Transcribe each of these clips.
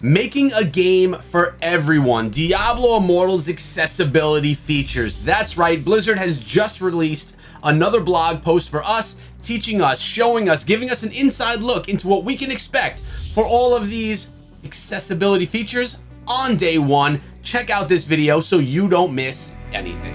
Making a game for everyone. Diablo Immortal's accessibility features. That's right, Blizzard has just released another blog post for us, teaching us, showing us, giving us an inside look into what we can expect for all of these accessibility features on day one. Check out this video so you don't miss anything.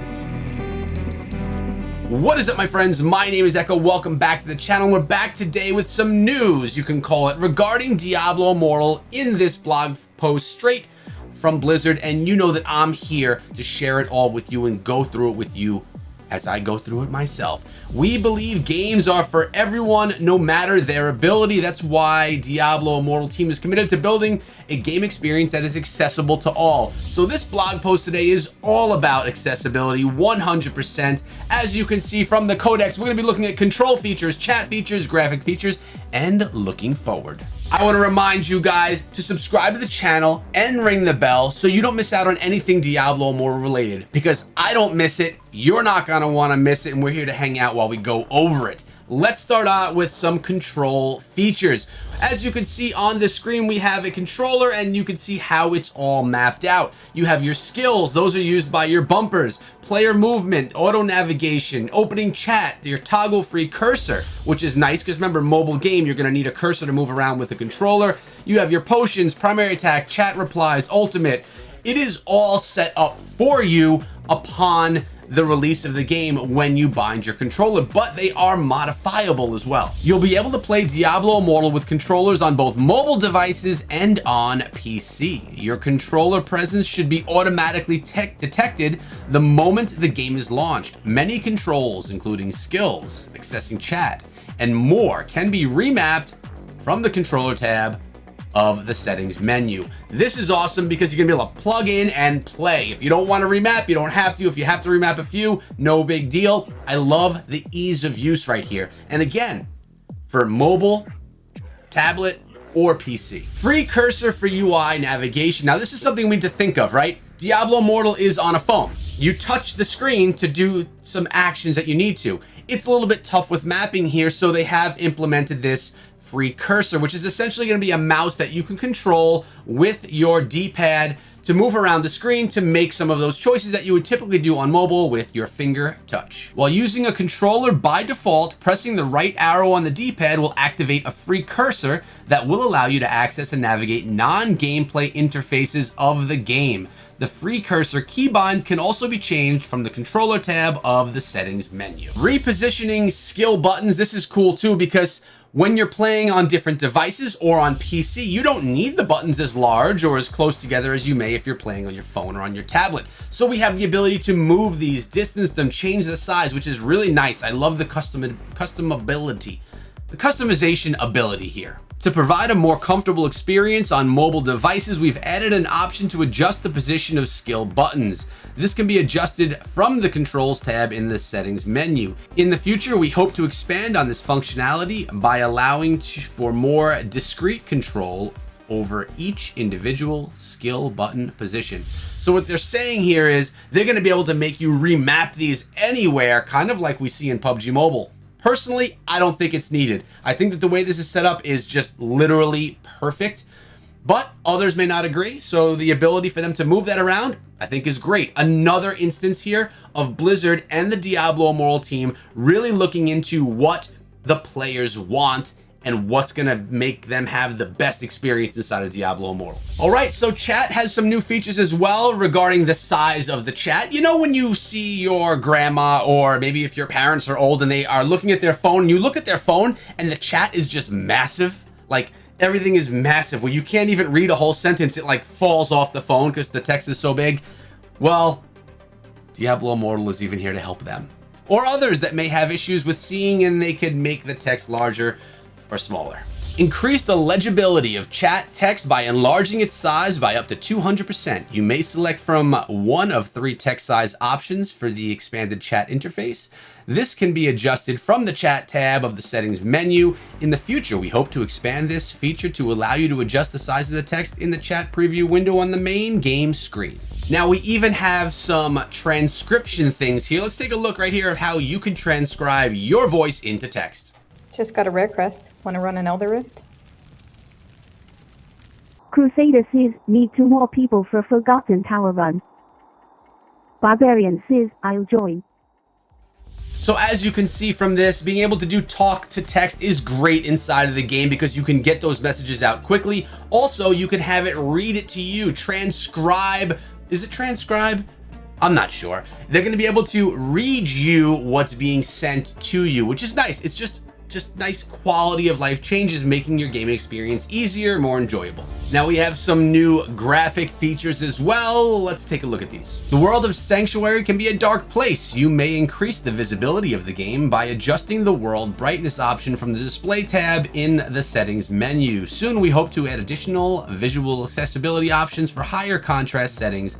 What is up, my friends? My name is Echo. Welcome back to the channel. We're back today with some news, you can call it, regarding Diablo Immortal in this blog post straight from Blizzard. And you know that I'm here to share it all with you and go through it with you as I go through it myself. We believe games are for everyone, no matter their ability. That's why Diablo Immortal team is committed to building a game experience that is accessible to all. So this blog post today is all about accessibility, 100%. As you can see from the codex, we're gonna be looking at control features, chat features, graphic features, and looking forward. I want to remind you guys to subscribe to the channel and ring the bell so you don't miss out on anything Diablo Immortal related, because I don't miss it, you're not going to want to miss it, and we're here to hang out while we go over it. Let's start out with some control features. As you can see on the screen, we have a controller and you can see how it's all mapped out. You have your skills, those are used by your bumpers, player movement, auto navigation, opening chat, your toggle free cursor, which is nice because remember, mobile game, you're going to need a cursor to move around with the controller. You have your potions, primary attack, chat replies, ultimate. It is all set up for you upon the release of the game when you bind your controller, but they are modifiable as well. You'll be able to play Diablo Immortal with controllers on both mobile devices and on PC. Your controller presence should be automatically detected the moment the game is launched. Many controls, including skills, accessing chat, and more, can be remapped from the controller tab of the settings menu. This is awesome because you're gonna be able to plug in and play. If you don't want to remap, you don't have to. If you have to remap a few, no big deal. I love the ease of use right here. And again, for mobile, tablet, or PC. Free cursor for UI navigation. Now this is something we need to think of, right? Diablo Immortal is on a phone. You touch the screen to do some actions that you need to. It's a little bit tough with mapping here, so they have implemented this free cursor, which is essentially going to be a mouse that you can control with your D-pad to move around the screen to make some of those choices that you would typically do on mobile with your finger touch. While using a controller by default, pressing the right arrow on the D-pad will activate a free cursor that will allow you to access and navigate non-gameplay interfaces of the game. The free cursor keybind can also be changed from the controller tab of the settings menu. Repositioning skill buttons. This is cool too, because when you're playing on different devices or on PC, you don't need the buttons as large or as close together as you may if you're playing on your phone or on your tablet. So we have the ability to move these, distance them, change the size, which is really nice. I love the customization ability here. To provide a more comfortable experience on mobile devices, we've added an option to adjust the position of skill buttons. This can be adjusted from the controls tab in the settings menu. In the future, we hope to expand on this functionality by allowing for more discrete control over each individual skill button position. So what they're saying here is they're going to be able to make you remap these anywhere, kind of like we see in PUBG Mobile. Personally, I don't think it's needed. I think that the way this is set up is just literally perfect, but others may not agree. So the ability for them to move that around, I think, is great. Another instance here of Blizzard and the Diablo Immortal team really looking into what the players want and what's gonna make them have the best experience inside of Diablo Immortal. All right, so chat has some new features as well regarding the size of the chat. You know, when you see your grandma, or maybe if your parents are old and they are looking at their phone, you look at their phone and the chat is just massive. Like, everything is massive where you can't even read a whole sentence. It like falls off the phone because the text is so big. Well, Diablo Immortal is even here to help them. Or others that may have issues with seeing and they could make the text larger or smaller. Increase the legibility of chat text by enlarging its size by up to 200%. You may select from one of 3 text size options for the expanded chat interface. This can be adjusted from the chat tab of the settings menu. In the future, we hope to expand this feature to allow you to adjust the size of the text in the chat preview window on the main game screen. Now we even have some transcription things here. Let's take a look right here of how you can transcribe your voice into text. Just got a rare crest. Want to run an Elder Rift? Crusader says, need 2 more people for Forgotten Tower run. Barbarian says, I'll join. So as you can see from this, being able to do talk to text is great inside of the game because you can get those messages out quickly. Also, you can have it read it to you, transcribe. Is it transcribe? I'm not sure. They're going to be able to read you what's being sent to you, which is nice. It's just nice quality of life changes, making your gaming experience easier, more enjoyable. Now we have some new graphic features as well. Let's take a look at these. The world of Sanctuary can be a dark place. You may increase the visibility of the game by adjusting the world brightness option from the display tab in the settings menu. Soon we hope to add additional visual accessibility options for higher contrast settings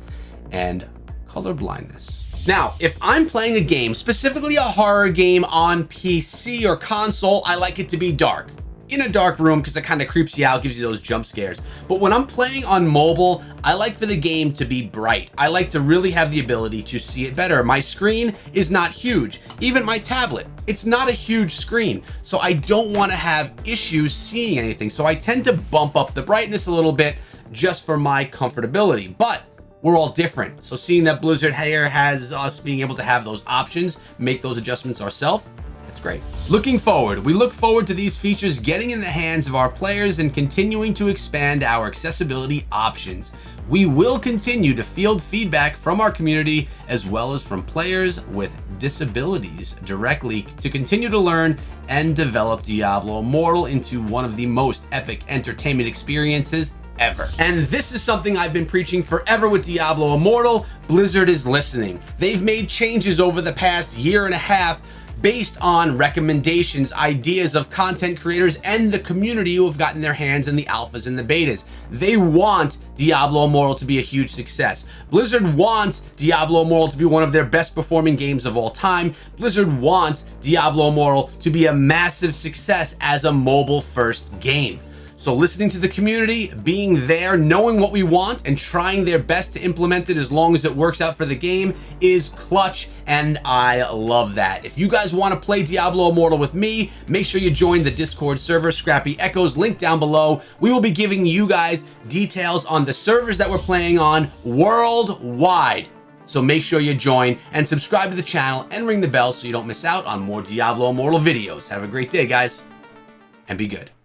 and color blindness. Now, if I'm playing a game, specifically a horror game on PC or console, I like it to be dark. In a dark room because it kind of creeps you out, gives you those jump scares. But when I'm playing on mobile, I like for the game to be bright. I like to really have the ability to see it better. My screen is not huge. Even my tablet, it's not a huge screen. So I don't want to have issues seeing anything. So I tend to bump up the brightness a little bit just for my comfortability. But we're all different. So seeing that Blizzard here has us being able to have those options, make those adjustments ourselves, that's great. Looking forward, we look forward to these features getting in the hands of our players and continuing to expand our accessibility options. We will continue to field feedback from our community as well as from players with disabilities directly to continue to learn and develop Diablo Immortal into one of the most epic entertainment experiences ever. And this is something I've been preaching forever with Diablo Immortal. Blizzard is listening. They've made changes over the past year and a half based on recommendations, ideas of content creators and the community who have gotten their hands in the alphas and the betas. They want Diablo Immortal to be a huge success. Blizzard wants Diablo Immortal to be one of their best performing games of all time. Blizzard wants Diablo Immortal to be a massive success as a mobile first game. So listening to the community, being there, knowing what we want and trying their best to implement it as long as it works out for the game is clutch, and I love that. If you guys want to play Diablo Immortal with me, make sure you join the Discord server, Scrappy Echoes, link down below. We will be giving you guys details on the servers that we're playing on worldwide. So make sure you join and subscribe to the channel and ring the bell so you don't miss out on more Diablo Immortal videos. Have a great day, guys, and be good.